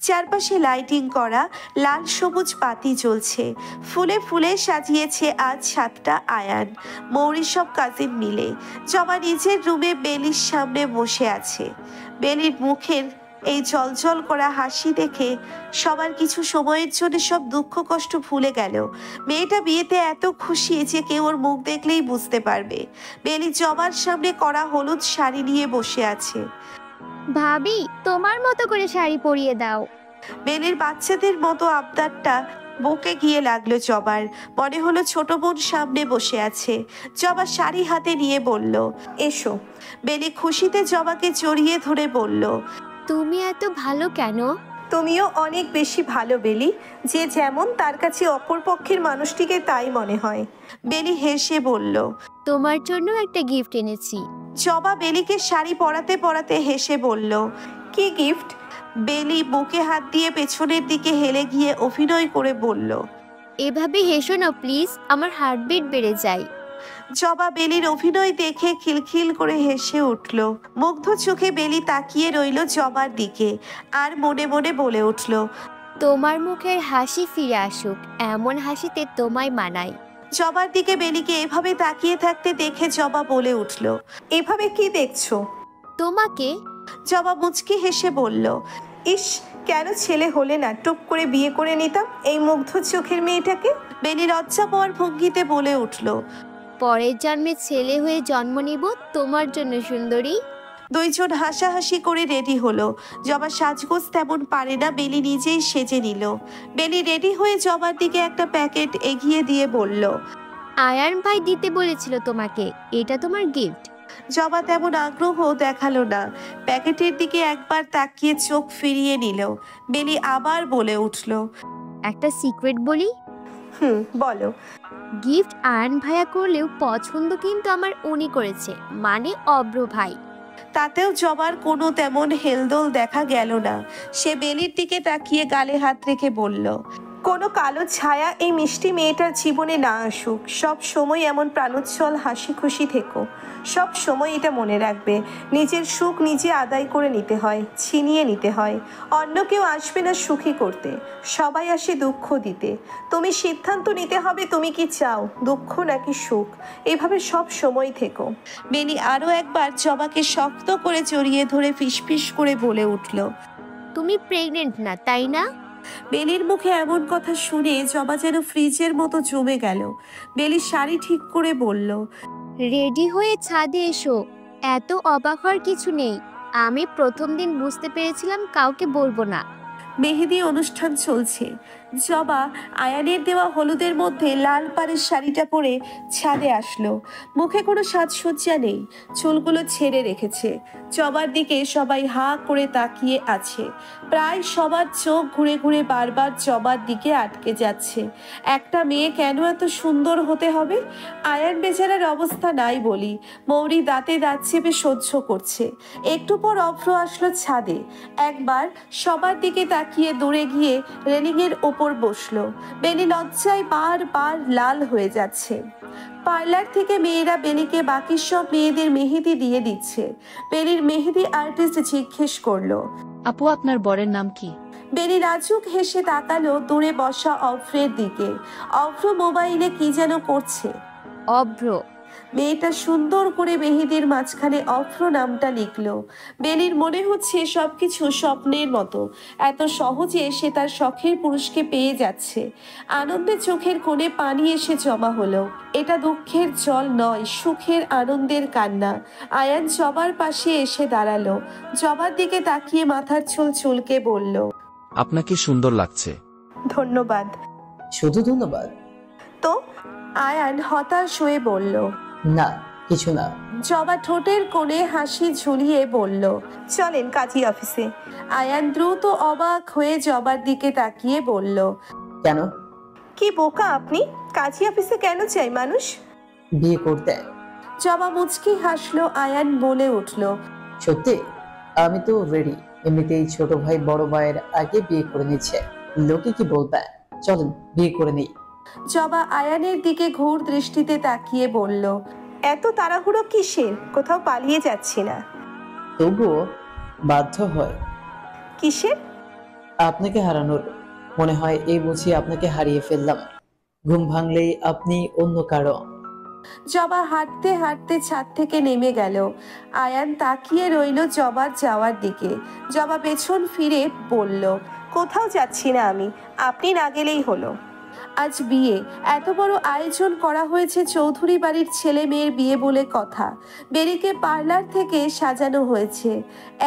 চারপাশে লাইটিং করা লাল সবুজ বাতি জ্বলছে, ফুলে ফুলে সাজিয়েছে আজ সাতটা আয়ান, মৌরি সব কাজিন মিলে। জবা নিজের রুমে বেলির সামনে বসে আছে। বেলির মুখের এই জলজল করা হাসি দেখে সবার কিছু সময়ের জন্য সব দুঃখ কষ্ট ভুলে গেল। মেয়েটা বিয়েতে এত খুশি যে কেউ ওর মুখ দেখলেই বুঝতে পারবে। বেলি জবার সামনে করা হলুদ শাড়ি নিয়ে বসে আছে। ভাবি, তোমার মতো করে শাড়ি পরিয়ে দাও। বেলির বাচ্চাদের মতো আবদারটা বুকে গিয়ে লাগলো জবার। মনে হলো ছোট বোন সামনে বসে আছে। জবা শাড়ি হাতে নিয়ে বলল, এসো। বেলি খুশিতে জবাকে জড়িয়ে ধরে বলল, তুমি এত ভালো কেন? তুমিও অনেক বেশি ভালো বেলি। যে যেমন তার কাছে অপর পক্ষের মানুষটিকে তাই মনে হয়। বেলি হেসে বলল, তোমার জন্য একটা গিফট এনেছি। জবা বেলিকে শাড়ি পরাতে পরাতে হেসে বলল, কি গিফট? বেলি বুকে হাত দিয়ে পেছনের দিকে হেলে গিয়ে অভিনয় করে বলল, এভাবে হেসো না প্লিজ, আমার হার্টবিট বেড়ে যায়। জবা বেলির অভিনয় দেখে খিলখিল করে হেসে উঠল। মুগ্ধ চোখে বেলি তাকিয়ে রইল জবার দিকে আর মনে মনে বলে উঠল, তোমার মুখের হাসি ফিরে আসুক, এমন হাসিতে তোমায় মানায়। জবার দিকে বেলিকে এভাবে তাকিয়ে থাকতে দেখে জবা বলে উঠল, এভাবে কি দেখছো? তোমাকে। জবা মুচকি হেসে বলল, ইস, কেন ছেলে হলে না টুপ করে বিয়ে করে নিতাম এই মুগ্ধ চোখের মেয়েটাকে। বেলি লজ্জা পাওয়ার ভঙ্গিতে বলে উঠল, পরের জন্মে ছেলে হয়ে জন্ম নিব তোমার জন্য সুন্দরী। দুইজন হাসাহাসি করে রেডি হলো। জবা সাজগোজ তেমন পারে না, বেলি নিজেই সেজে নিল। বেলি রেডি হয়ে জবার দিকে একটা প্যাকেট এগিয়ে দিয়ে বলল, আয়ান ভাই দিতে বলেছিল তোমাকে, এটা তোমার গিফট। জবা তেমন আগ্রহ দেখালো না, প্যাকেটের দিকে একবার তাকিয়ে চোখ ফিরিয়ে নিল। বেলি আবার বলে উঠল, একটা সিক্রেট বলি? বলো। গিফট আয়ান ভাইয়া করলেও পছন্দ কিন্তু আমার উনি করেছে, মানে অব্র ভাই। তাতেও জবার কোনো তেমন হেলদোল দেখা গেল না। সে বেলির দিকে তাকিয়ে গালে হাত রেখে বলল, কোনো কালো ছায়া এই মিষ্টি মেয়েটার জীবনে না আসুক। সব সময় এমন প্রাণোচ্ছল হাসি খুশি থেকো। সব সময় এটা মনে রাখবে, নিজের সুখ নিজে আদায় করে নিতে হয়, ছিনিয়ে নিতে হয়। অন্য কেউ আসবে না সুখী করতে, সবাই আসে দুঃখ দিতে। তুমি সিদ্ধান্ত নিতে হবে তুমি কি চাও, দুঃখ নাকি সুখ। এভাবে সব সময় থেকো। বেলি আরো একবার জবাকে শক্ত করে জড়িয়ে ধরে ফিসফিস করে বলে উঠল, তুমি প্রেগনেন্ট না তাই না? বেলির মুখে এমন কথা শুনে জবা যেন ফ্রিজের মতো জমে গেল। বেলি শাড়ি ঠিক করে বলল, রেডি হয়ে ছাদে এসো। এত অবাক হওয়ার কিছু নেই, আমি প্রথম দিন বুঝতে পেরেছিলাম কাউকে বলবো না। মেহেদি অনুষ্ঠান চলছে। জবা আয়ানের দেওয়া হলুদের মধ্যে লাল পাড়ের শাড়িটা পরে ছাদে আসলো। মুখে কোনো সাজসজ্জা নেই, চুলগুলো ছেড়ে রেখেছে। জবার দিকে সবাই হাঁ করে তাকিয়ে আছে। প্রায় সবার চোখ ঘুরে ঘুরে বারবার জবার দিকে আটকে যাচ্ছে। একটা মেয়ে কেন এত সুন্দর হতে হবে? আয়ান বেচারার অবস্থা নাই বলি, মৌরি দাঁতে দাঁত চেপে সহ্য করছে। একটু পর অভ্র আসলো ছাদে। একবার সবার দিকে তাকিয়ে দূরে গিয়ে রেলিংয়ের ওপর বসলো। বেলি লজ্জায় বারবার লাল হয়ে যাচ্ছে। পার্লার থেকে মেয়েরা বেলিকে বাকি সব মেয়েদের মেহেদি দিয়ে দিচ্ছে। বেলির মেহেদি আর্টিস্ট জিজ্ঞেস করলো, আপু আপনার বরের নাম কি? বেলি রাজুক হেসে তাকালো দূরে বসা অভ্রের দিকে। অভ্র মোবাইলে কি যেন করছে। অভ্র। মেয়েটা সুন্দর করে মেহেদির মাঝখানে অভ্র নামটা লিখলো। বেলির মনে হচ্ছে সবকিছু স্বপ্নের মতো, এত সহজে সে তার শখের পুরুষকে পেয়ে যাচ্ছে। আনন্দে চোখের কোণে পানি এসে জমা হলো। এটা দুঃখের জল নয়, সুখের আনন্দের কান্না। আয়ান জবার পাশে এসে দাঁড়ালো। জবার দিকে তাকিয়ে মাথার চুল চুলকে বলল, আপনাকে সুন্দর লাগছে। ধন্যবাদ। শুধু ধন্যবাদ? তো আয়ান হতাশ হয়ে বলল, না কিছু না। জবা ঠোঁটের কোণে হাসি ঝুলিয়ে বলল, চলেন কাজী অফিসে। আয়ান দ্রুত অবাক হয়ে জবার দিকে তাকিয়ে বলল, কেন? কি বোকা আপনি, কাজী অফিসে কেন চাই মানুষ? বিয়ে করতে। জবা মুচকি হাসলো। আয়ান বলে উঠল, সত্যি? আমি তো রেডি। এমনিতেই ছোট ভাই বড় ভাইয়ের আগে বিয়ে করে নিচ্ছে, লোকে কি বলবে। চলেন বিয়ে করে নেই। জবা আয়ানের দিকে ঘুর দৃষ্টিতে তাকিয়ে বলল, এত তাড়াহুড়ো কিসের? কোথাও পালিয়ে যাচ্ছি না। তবুও বাধ্য হয়। কিসের? আপনাকে হারানোর মনে হয় এই বুঝি আপনাকে হারিয়ে ফেললাম। ঘুম ভাঙলেই আপনি অন্য কারো। জবা হাঁটতে হাঁটতে ছাদ থেকে নেমে গেল। আয়ান তাকিয়ে রইল জবার যাওয়ার দিকে। জবা পেছন ফিরে বলল, কোথাও যাচ্ছি না আমি, আপনি না গেলেই হলো। আজ বিয়ে, এত বড় আয়োজন করা হয়েছে, চৌধুরী বাড়ির ছেলে মেয়ের বিয়ে বলে কথা। বেরিকে পার্লার থেকে সাজানো হয়েছে।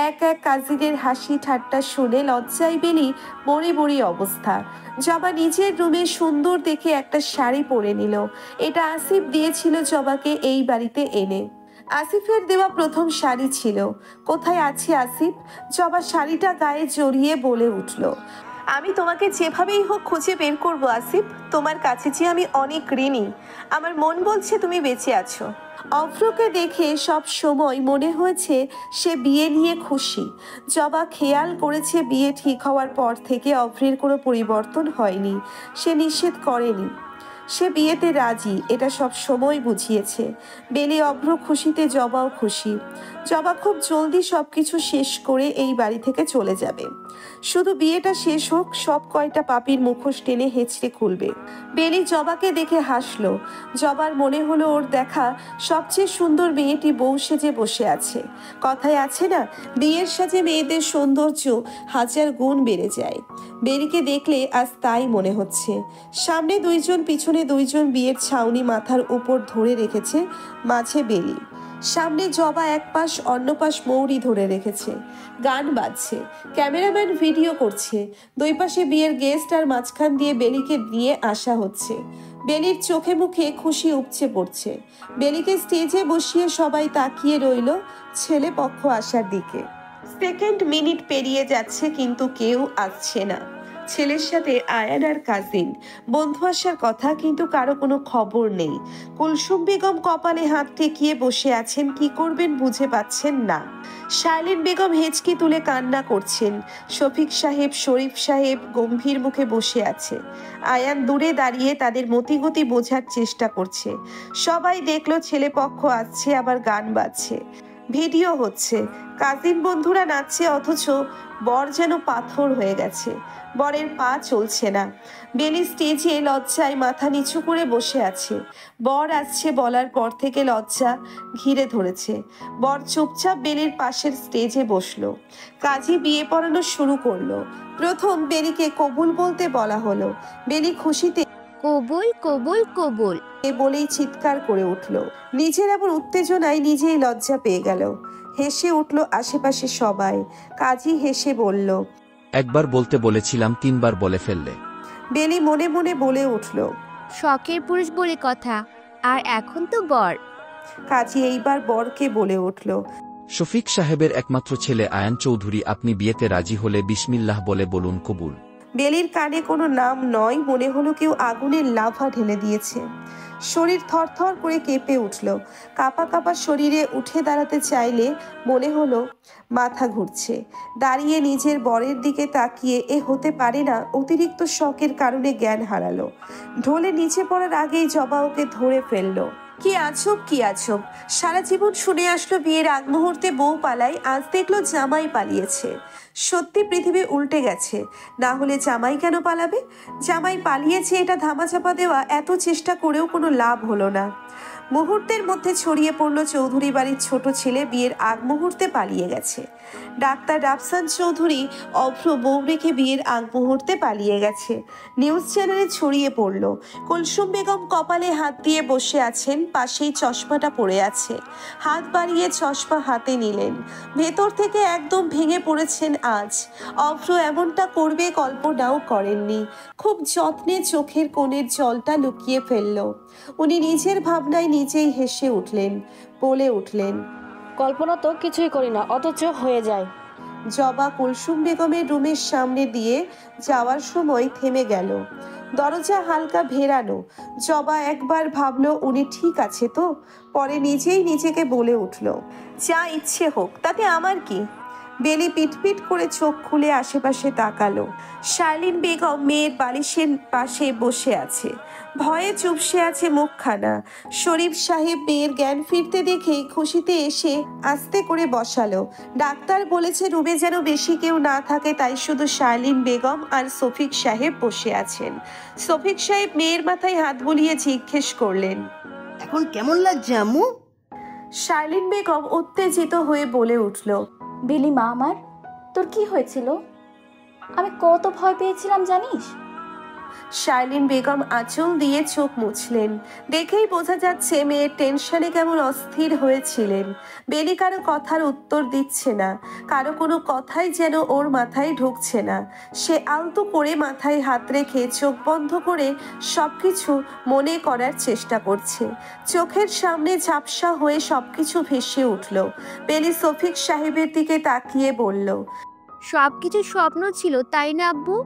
এক এক কাজিনের হাসি ঠাট্টা শুনে লজ্জায় বেলি মরে মরি অবস্থা। জবা নিজের রুমে সুন্দর দেখে একটা শাড়ি পরে নিল। এটা আসিফ দিয়েছিল জবাকে এই বাড়িতে এনে। আসিফের দেওয়া প্রথম শাড়ি ছিল। কোথায় আছে আসিফ? জবা শাড়িটা গায়ে জড়িয়ে বলে উঠল, আমি তোমাকে যেভাবেই হোক খুঁজে বের করবো আসিফ। তোমার কাছে যে আমি অনেক ঋণী। আমার মন বলছে তুমি বেঁচে আছো। অভ্রকে দেখে সব সময় মনে হয়েছে সে বিয়ে নিয়ে খুশি। জবা খেয়াল করেছে বিয়ে ঠিক হওয়ার পর থেকে অভ্রের কোনো পরিবর্তন হয়নি। সে নিষেধ করেনি, সে বিয়েতে রাজি, এটা সব সময় বুঝিয়েছে। বেলি অভ্র খুশিতে জবাও খুশি। জবা খুব জলদি সবকিছু শেষ করে এই বাড়ি থেকে চলে যাবে। শুধু বিয়েটা শেষ হোক, সব কয়টা পাপির মুখোশ টেনে হেঁচড়ে খুলবে। বেলি জবাকে দেখে হাসলো। জবার মনে হলো ওর দেখা সবচেয়ে সুন্দর মেয়েটি বউ সেজে বসে আছে। কথায় আছে না, বিয়ের সাজে মেয়েদের সৌন্দর্য 1000 গুণ বেড়ে যায়। বেলিকে দেখলে আজ তাই মনে হচ্ছে। সামনে 2 জন, পিছনে 2 জন বিয়ের ছাউনি মাথার উপর ধরে রেখেছে, মাঝে বেলি। সামনে জবা এক পাশ, অন্য পাশ মৌরি ধরে রেখেছে। গান বাজছে, ক্যামেরাম্যান ভিডিও করছে। 2 পাশে বিয়ের গেস্ট আর মাঝখান দিয়ে বেলিকে নিয়ে আসা হচ্ছে। বেলির চোখে মুখে খুশি উপচে পড়ছে। বেলিকে স্টেজে বসিয়ে সবাই তাকিয়ে রইল ছেলে পক্ষ আসার দিকে। সেকেন্ড মিনিট পেরিয়ে যাচ্ছে কিন্তু কেউ আসছে না। ছেলের সাথে আয়ান আর কাজিন বন্ধু আসার কথা, কিন্তু কারো কোনো খবর নেই। কুলসুম বেগম কপালে হাত ঠেকিয়ে বসে আছেন, কি করবেন বুঝে পাচ্ছেন না। শাইলিন বেগম হেঁচকি তুলে কান্না করছেন। শফিক সাহেব, শরীফ সাহেব গম্ভীর মুখে বসে আছে। আয়ান দূরে দাঁড়িয়ে তাদের মতিগতি বোঝার চেষ্টা করছে। সবাই দেখলো ছেলে পক্ষ আসছে, আবার গান বাজছে, ভিডিও হচ্ছে, কাজিন বন্ধুরা নাচছে, অথচ বর যেন পাথর হয়ে গেছে। বরের পা চলছে না। বেলি স্টেজে লজ্জায় মাথা নিচু করে বসে আছে। বর আসছে বলার পর থেকে লজ্জা ঘিরে ধরেছে। বর চুপচাপ বেলির পাশের স্টেজে বসলো। কাজী বিয়ে পড়ানো শুরু করলো। প্রথম বেলিকে কবুল বলতে বলা হলো। বেলি খুশিতে কবুল কবুল কবুল। বলেই চিৎকার করে উঠল। নিজের এমন উত্তেজনায় নিজেই লজ্জা পেয়ে গেল। হেসে উঠল আশেপাশে সবাই। কাজী হেসে বলল, একবার বলতে বলেছিলাম 3 বার বলে ফেললে। বেলি মনে মনে বলে উঠল, শখের পুরুষ বলে কথা, আর এখন তো বর। কাজী এইবার বরকে বলে উঠল, শফিক সাহেবের একমাত্র ছেলে আয়ান চৌধুরী, আপনি বিয়েতে রাজি হলে বিসমিল্লাহ বলে বলুন কবুল। বেলির কানে কোনো নাম নয়, মনে হলো কেউ আগুনের লাভা ঢেলে দিয়েছে। শরীর থরথর করে কেঁপে উঠল। কাঁপা কাঁপা শরীরে উঠে দাঁড়াতে চাইলে মনে হলো মাথা ঘুরছে। দাঁড়িয়ে নিজের বরের দিকে তাকিয়ে এ হতে পারে না, অতিরিক্ত শকের কারণে জ্ঞান হারালো। ঢলে নিচে পড়ার আগেই জবা ওকে ধরে ফেললো। কি আজব, কি আজব! সারা জীবন শুনে আসলো বিয়ের আগ মুহূর্তে বউ পালায়, আজ দেখলো জামাই পালিয়েছে। সত্যি পৃথিবী উল্টে গেছে। না হলে জামাই কেন পালাবে? জামাই পালিয়েছে এটা ধামাচাপা দেওয়া এত চেষ্টা করেও কোনো লাভ হলো না। মুহূর্তের মধ্যে ছড়িয়ে পড়লো চৌধুরী বাড়ির ছোট ছেলে বিয়ের আগ মুহূর্তে পালিয়ে গেছে। ডাক্তার রাফসান চৌধুরী অভ্র বউ রেখে বিয়ের আগ মুহূর্তে পালিয়ে গেছে। নিউজ চ্যানেলে ছড়িয়ে পড়ল। কুলসুম বেগম কপালে হাত দিয়ে বসে আছেন, পাশেই চশমাটা পড়ে আছে। হাত বাড়িয়ে চশমা হাতে নিলেন। ভেতর থেকে একদম ভেঙে পড়েছেন আজ। অভ্র এমনটা করবে কল্পনাও করেননি। খুব যত্নে চোখের কোণের জলটা লুকিয়ে ফেলল। উনি নিজের ভাবনায় নিজেই হেসে উঠলেন, বলে উঠলেন, কল্পনা তো কিছুই করি না, অথচ হয়ে যায়। জবা কুলসুম বেগমের রুমের সামনে দিয়ে যাওয়ার সময় থেমে গেল। দরজা হালকা ভেরানো। জবা একবার ভাবলো উনি ঠিক আছে তো, পরে নিজেই নিজেকে বলে উঠল, যা ইচ্ছে হোক, তাতে আমার কি? বেলি পিটপিট করে চোখ খুলে আশেপাশে তাকালো। শার্লিন বেগম মেয়ের বালিশের পাশে বসে আছে, ভয়ে চুপসে আছে মুখখানা। শরীফ সাহেব মেয়ের জ্ঞান ফিরতে দেখে খুশিতে এসে আস্তে করে বসালো। ডাক্তার বলেছে রুমে যেন বেশি কেউ না থাকে, তাই শুধু শার্লিন বেগম আর শফিক সাহেব বসে আছেন। শফিক সাহেব মেয়ের মাথায় হাত বুলিয়ে জিজ্ঞেস করলেন, এখন কেমন লাগছে আম্মু? শার্লিন বেগম উত্তেজিত হয়ে বলে উঠল, বেলি মা আমার, তোর কি হয়েছিল? আমি কত ভয় পেয়েছিলাম জানিস? শার্লিন বেগম আঁচল দিয়ে চোখ মুছলেন। দেখেই বোঝা যাচ্ছে মেয়ের টেনশনে কেমন অস্থির হয়েছিলেন। বেলি কারো কথার উত্তর দিচ্ছে না, কারো কোনো কথাই যেন ওর মাথায় ঢুকছে না। সে আলতো করে মাথায় হাত রেখে চোখ বন্ধ করে সবকিছু মনে করার চেষ্টা করছে। চোখের সামনে ঝাপসা হয়ে সবকিছু ভেসে উঠল। বেলি শফিক সাহেবের দিকে তাকিয়ে বলল, সবকিছু স্বপ্ন ছিল তাই না আব্বু?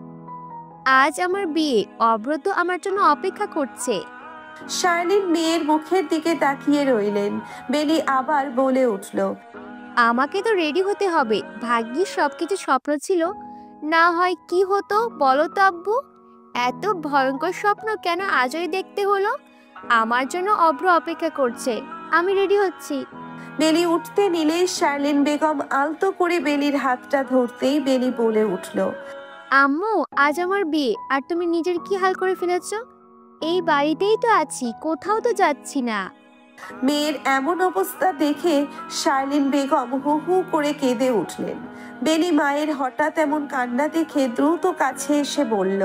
আজ আমার বিয়ে, অব্রত আমার জন্য অপেক্ষা করছে। শার্লিন মেয়ের মুখের দিকে তাকিয়ে রইলেন। বেলি আবার বলে উঠল, আমাকে তো রেডি হতে হবে। ভাগ্যিস সবকিছু স্বপ্ন ছিল, না হয় কি হতো বলো তো আব্বু? এত ভয়ঙ্কর স্বপ্ন কেন আজই দেখতে হলো? আমার জন্য অব্র অপেক্ষা করছে, আমি রেডি হচ্ছি। বেলি উঠতে নিলেই শার্লিন বেগম আলতো করে বেলির হাতটা ধরতেই বেলি বলে উঠল, আম্মু আজ আমার বিয়ে, আর তুমি নিজের কি হাল করে ফেলেছ? এই বাড়িতেই তো আছি, কোথাও তো যাচ্ছি না। মেয়ের এমন অবস্থা দেখে শার্লিন বেগম হু হু করে কেঁদে উঠলেন। বেলি মায়ের হঠাৎ এমন কান্না দেখে দ্রুত কাছে এসে বলল,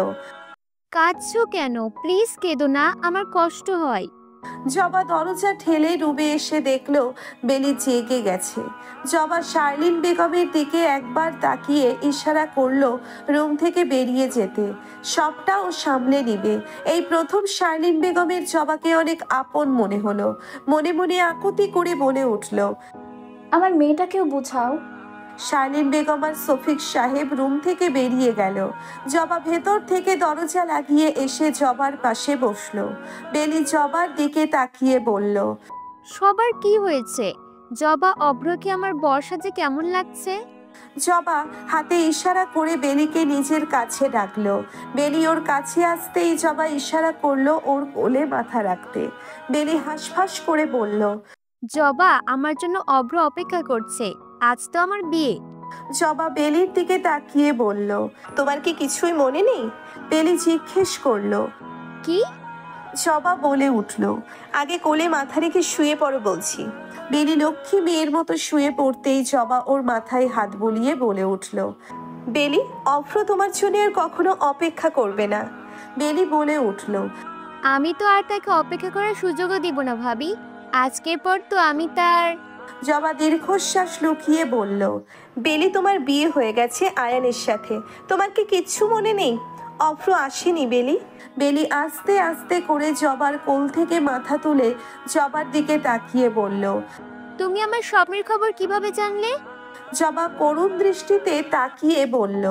কাঁদছো কেন? প্লিজ কেঁদো না, আমার কষ্ট হয়। জবা দরজা ঠেলে রুমে এসে দেখলো বেলি জেগে গেছে। জবা শার্লিন বেগমের দিকে একবার তাকিয়ে ইশারা করলো রুম থেকে বেরিয়ে যেতে, সবটা ও সামলে নিবে। এই প্রথম শার্লিন বেগমের জবাকে অনেক আপন মনে হলো। মনে মনে আকুতি করে বলে উঠল, আমার মেয়েটাকেও বুঝাও। শার্লিন বেগম আর শফিক সাহেব রুম থেকে বেরিয়ে গেল। জবা ভেতর থেকে দরজা লাগিয়ে এসে জবার পাশে বসলো। বেলি জবার দিকে তাকিয়ে বলল, সবার কি হয়েছে? জবা, অব্রকে আমার বর্ষা যে কেমন লাগছে? জবা হাতে ইশারা করে বেলিকে নিজের কাছে ডাকলো। বেলি ওর কাছে আসতেই জবা ইশারা করলো ওর কোলে মাথা রাখতে। বেলি হাঁসফাঁস করে বলল, জবা, আমার জন্য অব্র অপেক্ষা করছে, আজ তো আমার বিয়ে। জবা বেলির দিকে তাকিয়ে বলল, তোমার কি কিছুই মনে নেই? বেলি জিজ্ঞেস করলো, কি? জবা বলে উঠল, আগে কোলে মাথা রেখে শুয়ে পড়ো বলছি। বেলি লক্ষ্মী মেয়ের মতো শুয়ে পড়তেই জবা ওর মাথায় হাত বুলিয়ে বলে উঠল, বেলি, অভ্র তোমার জন্য আর কখনো অপেক্ষা করবে না। বেলি বলে উঠল, আমি তো আর তাকে অপেক্ষা করার সুযোগও দিব না ভাবি। আজকের পর তো আমি তার। জবা দীর্ঘশ্বাস লুকিয়ে বলল, বেলি, তোমার বিয়ে হয়ে গেছে আয়ানের সাথে, তোমার কি কিচ্ছু মনে নেই? অভ্র আসেনি বেলি। বেলি আস্তে আস্তে করে জবার কোল থেকে মাথা তুলে জবার দিকে তাকিয়ে বলল, তুমি আমার স্বপ্নের খবর কিভাবে জানলে? জবা করুণ দৃষ্টিতে তাকিয়ে বলল,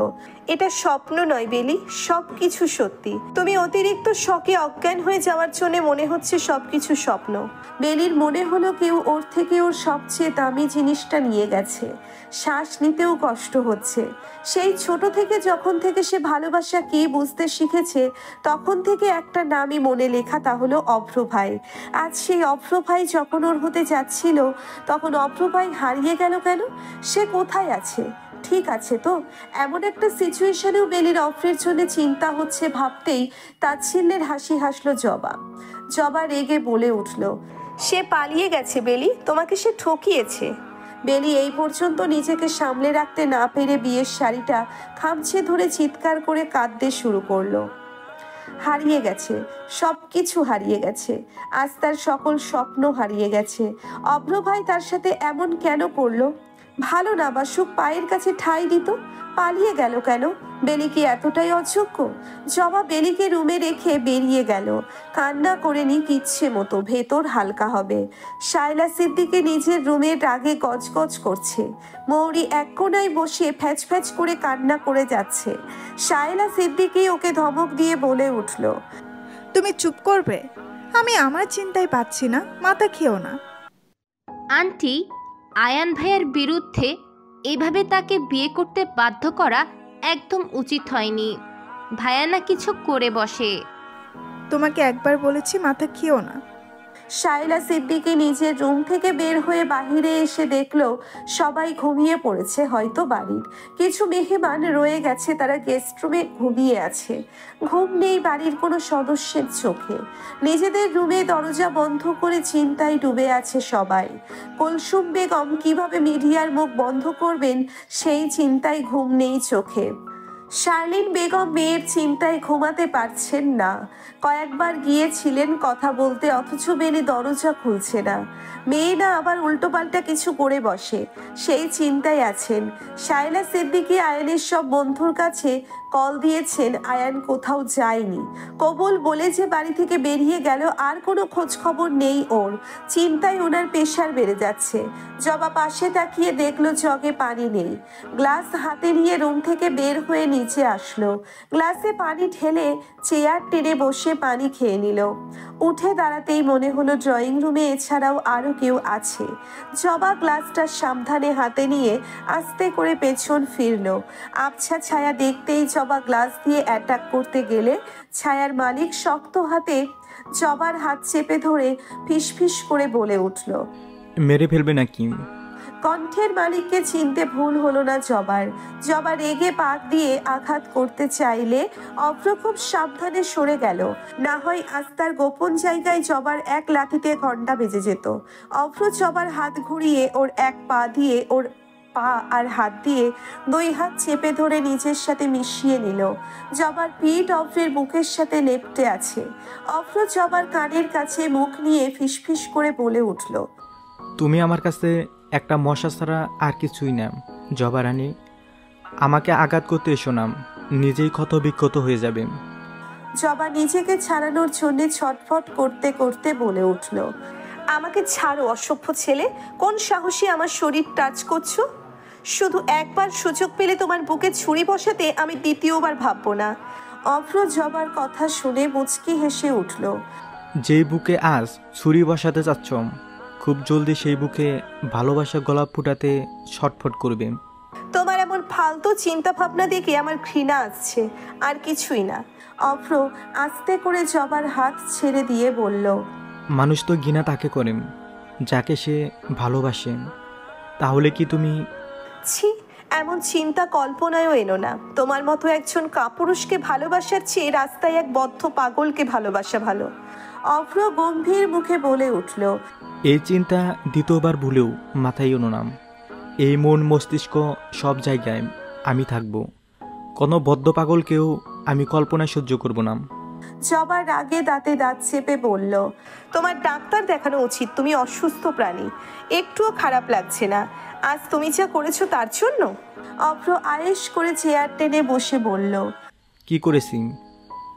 এটা স্বপ্ন নয় বেলি, সবকিছু সত্যি। তুমি অতিরিক্ত শকে অজ্ঞান হয়ে যাওয়ার জন্য মনে হচ্ছে সবকিছু স্বপ্ন। বেলির মনে হলো কেউ ওর থেকে ওর সবচেয়ে দামি জিনিসটা নিয়ে গেছে। শ্বাস নিতেও কষ্ট হচ্ছে। সেই ছোট থেকে যখন থেকে সে ভালোবাসা কি বুঝতে শিখেছে, তখন থেকে একটা নামই মনে লেখা, তা হলো অভ্র ভাই। আজ সেই অভ্র ভাই যখন ওর হতে যাচ্ছিল, তখন অভ্র ভাই হারিয়ে গেল কেন? সে কোথায় আছে? ঠিক আছে তো? এমন একটা সিচুয়েশনেও বেলির অভ্রের জন্য চিন্তা হচ্ছে ভাবতেই তাচ্ছিল্যের হাসি হাসলো জবা। জবা রেগে বলে উঠল, সে পালিয়ে গেছে বেলি, তোমাকে সে ঠকিয়েছে। বেলি এই পর্যন্ত নিজেকে সামলে রাখতে না পেরে বিয়ের শাড়িটা খামছে ধরে চিৎকার করে কাঁদতে শুরু করলো। হারিয়ে গেছে, সব কিছু হারিয়ে গেছে। আজ তার সকল স্বপ্ন হারিয়ে গেছে। অভ্র ভাই তার সাথে এমন কেন করলো? ভালো না বাসুক পায়ের কাছে ঠাঁই দিত, পালিয়ে গেল কেন? বেলি কি এতটাই অযোগ্য? জবা বেলিকে রুমে রেখে বেরিয়ে গেল। কান্না করে নি কিচ্ছে মতো, ভেতর হালকা হবে। শায়লা সিদ্দিকে নিজের রুমে রাগে গজগজ করছে। মৌরি এক কোনায় বসে ফ্যাচ ফ্যাচ করে কান্না করে যাচ্ছে। শায়লা সিদ্দিকি ওকে ধমক দিয়ে বলে উঠল, তুমি চুপ করবে? আমি আমার চিন্তায় পাচ্ছি না, মাথা খেও না। আন্টি, আয়ান ভাইয়ের বিরুদ্ধে এইভাবে তাকে বিয়ে করতে বাধ্য করা একদম উচিত হয়নি। ভাইয়া না কিছু করে বসে। তোমাকে একবার বলেছি মাথা খেও না। শায়লা সিদ্দিকী নিজের রুম থেকে বের হয়ে বাহিরে এসে দেখলো সবাই ঘুমিয়ে পড়েছে। হয়তো বাড়ির কিছু মেহমান রয়ে গেছে, তারা গেস্ট রুমে ঘুমিয়ে আছে। ঘুম নেই বাড়ির কোনো সদস্যের চোখে। নিজেদের রুমে দরজা বন্ধ করে চিন্তায় ডুবে আছে সবাই। কুলসুম বেগম কিভাবে মিডিয়ার মুখ বন্ধ করবেন সেই চিন্তায় ঘুম নেই চোখে। শার্লিন বেগম মেয়ের চিন্তায় ঘুমাতে পারছেন না। কয়েকবার গিয়েছিলেন কথা বলতে, অথচ মেয়ে দরজা খুলছে না। মেয়ে না আবার উল্টোপাল্টা কিছু করে বসে, সেই চিন্তায় আছেন। শায়লা সিদ্দিকী আয়ানের সব বন্ধুর কাছে কল দিয়েছেন, আয়ান কোথাও যায়নি। কবুল বলে যে বাড়ি থেকে বেরিয়ে গেল, আর কোনো খোঁজ খবর নেই ওর। চিন্তায় ওনার প্রেশার বেড়ে যাচ্ছে। জবা পাশে তাকিয়ে দেখলো জগে পানি নেই। গ্লাস হাতে নিয়ে রুম থেকে বের হয়ে নিচে আসলো। গ্লাসে পানি ঢেলে চেয়ার টেনে বসে পানি খেয়ে নিল। উঠে দাঁড়াতেই মনে হলো ড্রয়িং রুমে এছাড়াও আরো কেউ আছে। জবা গ্লাসটা সাবধানে হাতে নিয়ে আস্তে করে পেছন ফিরলো। আবছা ছায়া দেখতেই জবা গ্লাস দিয়ে অ্যাটাক করতে গেলে ছায়ার মালিক শক্ত হাতে জবার হাত চেপে ধরে ফিসফিস করে বলে উঠল, মেরে ফেলবে নাকি? কণ্ঠের মালিককে চিনতে ভুল হলো না জবার। জবা রেগে পাক দিয়ে আঘাত করতে চাইলে অভ্র খুব সাবধানে সরে গেল। না হয় আজ তার গোপন জায়গায় জবার এক লাথিতে ঘন্টা বেজে যেত। অভ্র জবার হাত ঘুরিয়ে ওর এক পা দিয়ে ওর পা আর হাত দিয়ে দুই হাত চেপে ধরে নিজের সাথে মিশিয়ে নিল। জবার পিঠ অভ্রের বুকের সাথে লেপ্টে আছে। অভ্র জবার কানের কাছে মুখ নিয়ে ফিসফিস করে বলে উঠল, তুমি আমার কাছে একটা মশা ছাড়া আর কিছুই না জবা রানী। আমাকে আঘাত করতে এসো না, নিজেই ক্ষত বিক্ষত হয়ে যাবে। জবা নিজেকে ছাড়ানোর জন্য ছটফট করতে করতে বলে উঠল, আমাকে ছাড়ো অসভ্য ছেলে। কোন সাহসী আমার শরীর টাচ করছো? শুধু একবার সুযোগ পেলে তোমার বুকে ছুরি বসাতে আমি দ্বিতীয়বার ভাববো না। অভ্র জবার কথা শুনে মুচকি হেসে উঠল, যেই বুকে আজ ছুরি বসাতে চাচ্ছ, খুব জলদি সেই বুকে ভালোবাসা গোলাপ ফুটাতে ছটফট করবে। তোমার এমন ফালতু চিন্তা ভাবনা দেখে আমার ঘৃণা আসছে, আর কিছুই না। অভ্র আস্তে করে জবার হাত ছেড়ে দিয়ে বলল, মানুষ তো ঘৃণা তাকে করে যাকে সে ভালোবাসে। তাহলে কি তুমি? ছি, এমন চিন্তা কল্পনায়ও এলো না। তোমার মতো একজন কাপুরুষকে ভালোবাসার চেয়ে রাস্তায় এক বদ্ধ পাগলকে ভালোবাসা ভালো। অভ্র গম্ভীর মুখে বলে উঠল, এই চিন্তা দ্বিতীয়বার ভুলেও মাথায় এনো না। এই মন মস্তিষ্ক সব জায়গায় আমি থাকব। কোনো বদ্ধ পাগলকেও আমি কল্পনা সহ্য করব না। জবার রাগে দাঁতে দাঁত চেপে বলল, তোমার ডাক্তার দেখানো উচিত। তুমি অসুস্থ প্রাণী, একটুও খারাপ লাগছে না আজ তুমি যা করেছো তার জন্য। অভ্র আয়েশ করে চেয়ার টেনে বসে বলল, কি করেছি?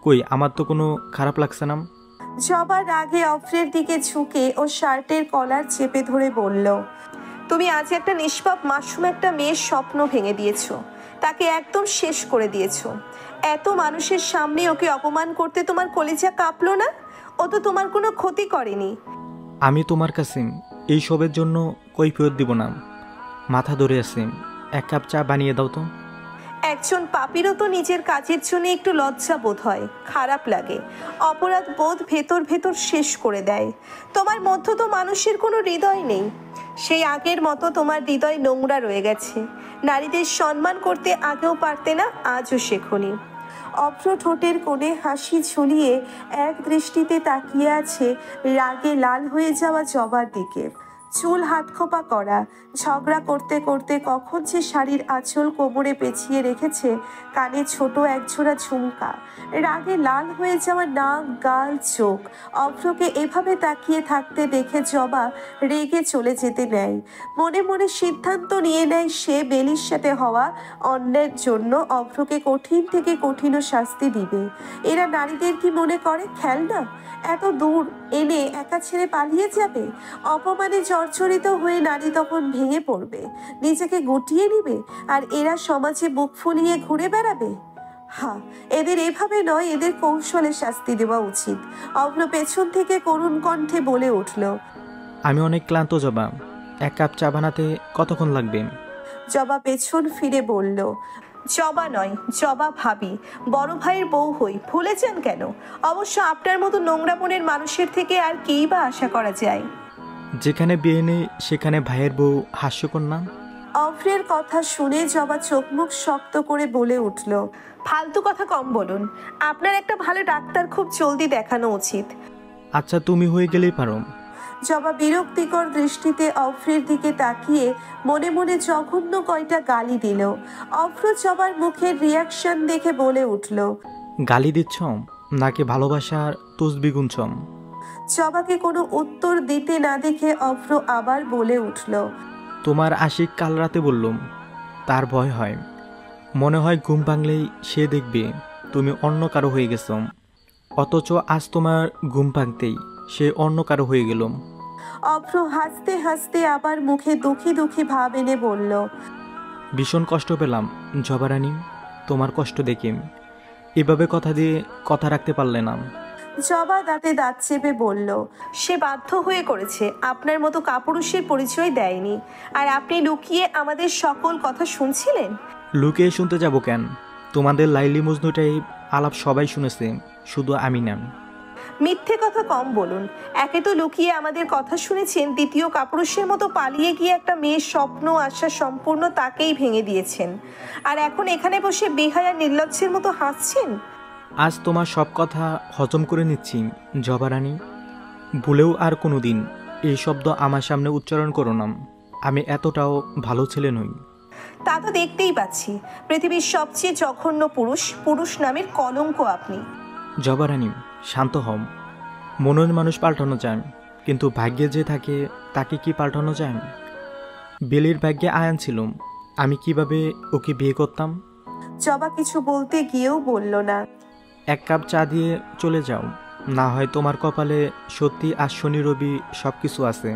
কই, আমার তো কোনো খারাপ লাগছে না। জবার রাগে অভ্রের দিকে ঝুঁকে ও শার্টের কলার চেপে ধরে বলল, তুমি আজ একটা নিষ্পাপ মাসুম একটা মেয়ের স্বপ্ন ভেঙে দিয়েছো, তাকে একদম শেষ করে দিয়েছো। এত মানুষের সামনে ওকে অপমান করতে তোমার কলিজা কাঁপলো না? ও তো তোমার কোনো ক্ষতি করেনি। আমি তোমার কাছে এই সবের জন্য কৈফিয়ত দিব না। মাথা ধরে আছে, এক কাপ চা বানিয়ে দাও তো। একজন পাপীরও তো নিজের কাজের জন্য একটু লজ্জা বোধ হয়, খারাপ লাগে, অপরাধ বোধ ভেতর ভেতর শেষ করে দেয়। তোমার মধ্যে তো মানুষের কোনো হৃদয় নেই। সেই আগের মতো তোমার হৃদয় নোংরা রয়ে গেছে। নারীদের সম্মান করতে আগেও পারতে না, আজও শেখোনি। অভ্র ঠোঁটের কোণে হাসি ঝুলিয়ে এক দৃষ্টিতে তাকিয়ে আছে রাগে লাল হয়ে যাওয়া জবার দিকে। চুল হাত খোপা করা, ঝগড়া করতে করতে কখন যে শাড়ির আঁচল কোমরে পেঁচিয়ে রেখেছে, কানে ছোট একজোড়া ঝুমকা। রাগে লাল হয়ে যাওয়া নাক, গাল, চোখ। অভ্রকে এভাবে তাকিয়ে থাকতে দেখে জবা রেগে চলে যেতে নেয়। মনে মনে সিদ্ধান্ত নিয়ে নেয় সে বেলির সাথে হওয়া অন্যায়ের জন্য অভ্রকে কঠিন থেকে কঠিন শাস্তি দিবে। এরা নারীদের কি মনে করে খেলনা? এত দূর এনে একা ছেড়ে পালিয়ে যাবে? অপমানে জর্জরিত হয়ে নারী তখন ভেঙে পড়বে, নিজেকে গুটিয়ে নিবে, আর এরা সমাজে বুক ফুলিয়ে ঘুরে বেড়াবে। হ্যাঁ, এদের এভাবে নয়, এদের কৌশলে শাস্তি দেওয়া উচিত। অভ্র পেছন থেকে করুণ কণ্ঠে বলে উঠল, আমি অনেক ক্লান্ত জবা, এক কাপ চা বানাতে কতক্ষণ লাগবে? জবা পেছন ফিরে বলল, জবা নয়, জবা ভাবি, বড় ভাইয়ের বউ হই, ভুলেছেন কেন? অবশ্য আপনার মতো নোংরা মনের মানুষের থেকে আর কেই বা আশা করা যায়? যেখানে বিয়ে নেই সেখানে ভাইয়ের বউ হাস্যকর না? অভ্রের কথা শুনে জবা চোখ মুখ শক্ত করে বলে উঠল, ফালতু কথা কম বলুন। আপনার একটা ভালো ডাক্তার খুব জলদি দেখানো উচিত। আচ্ছা, তুমি হয়ে গেলেই পারো। জবা বিরক্তিকর দৃষ্টিতে অভ্রের দিকে তাকিয়ে মনে মনে জঘন্য কয়টা গালি দিল। অভ্র জবার মুখের রিয়াকশন দেখে বলে উঠল, গালি দিচ্ছ নাকি ভালোবাসার তসবি গুনছম? জবাকে কোনো উত্তর দিতে না দেখে অভ্র আবার বলে উঠল, তোমার আশিক কাল রাতে বললুম, তার ভয় হয়, মনে হয় ঘুম ভাঙলেই সে দেখবে তুমি অন্য কারো হয়ে গেছ, অথচ আজ তোমার ঘুম ভাঙতেই সে অন্য কারো হয়ে গেল। অভ্র হাসতে হাসতে আবার মুখে দুঃখী দুঃখী ভাব এনে বলল, ভীষণ কষ্ট পেলাম জবারানী, তোমার কষ্ট দেখে। এভাবে কথা দিয়ে কথা রাখতে পারলে না। জবা দাঁতে দাঁত চেপে বলল, সে বাধ্য হয়ে করেছে, আপনার মতো কাপুরুষের পরিচয় দেয়নি। আর আপনি লুকিয়ে আমাদের সকল কথা শুনছিলেন? লুকিয়ে শুনতে যাব কেন? তোমাদের লাইলি মজনুটাই আলাপ সবাই শুনেছে, শুধু আমি না। মিথ্যে কথা কম বলুন। একে তো লুকিয়ে আমাদের কথা শুনেছেন, দ্বিতীয় কাপুরুষের মতো পালিয়ে গিয়ে একটা মেয়ের স্বপ্ন আশা সম্পূর্ণ তাকেই ভেঙে দিয়েছেন। আর এখন এখানে বসে বেহায়া নির্লজ্জের মতো হাসছেন। আজ তোমার সব কথা হজম করে নিচ্ছি জবারানী, ভুলেও আর কোনো দিন এই শব্দ আমার সামনে উচ্চারণ করো না। আমি এতটাও ভালো ছেলে নই। তা তো দেখতেই পাচ্ছি, পৃথিবীর সবচেয়ে জঘন্য পুরুষ, পুরুষ নামের কলঙ্ক আপনি। জবারানী, শান্ত হও। মনের মানুষ পাল্টানো যায়, কিন্তু ভাগ্যে যে থাকে তাকে কি পাল্টানো যায়? বেলির ভাগ্যে আয়ান ছিল, আমি কিভাবে ওকে বিয়ে করতাম? জবা কিছু বলতে গিয়েও বলল না। এক কাপ চা দিয়ে চলে যাও, না হয় তোমার কপালে সত্যি আজ শনি রবি সব কিছু আছে।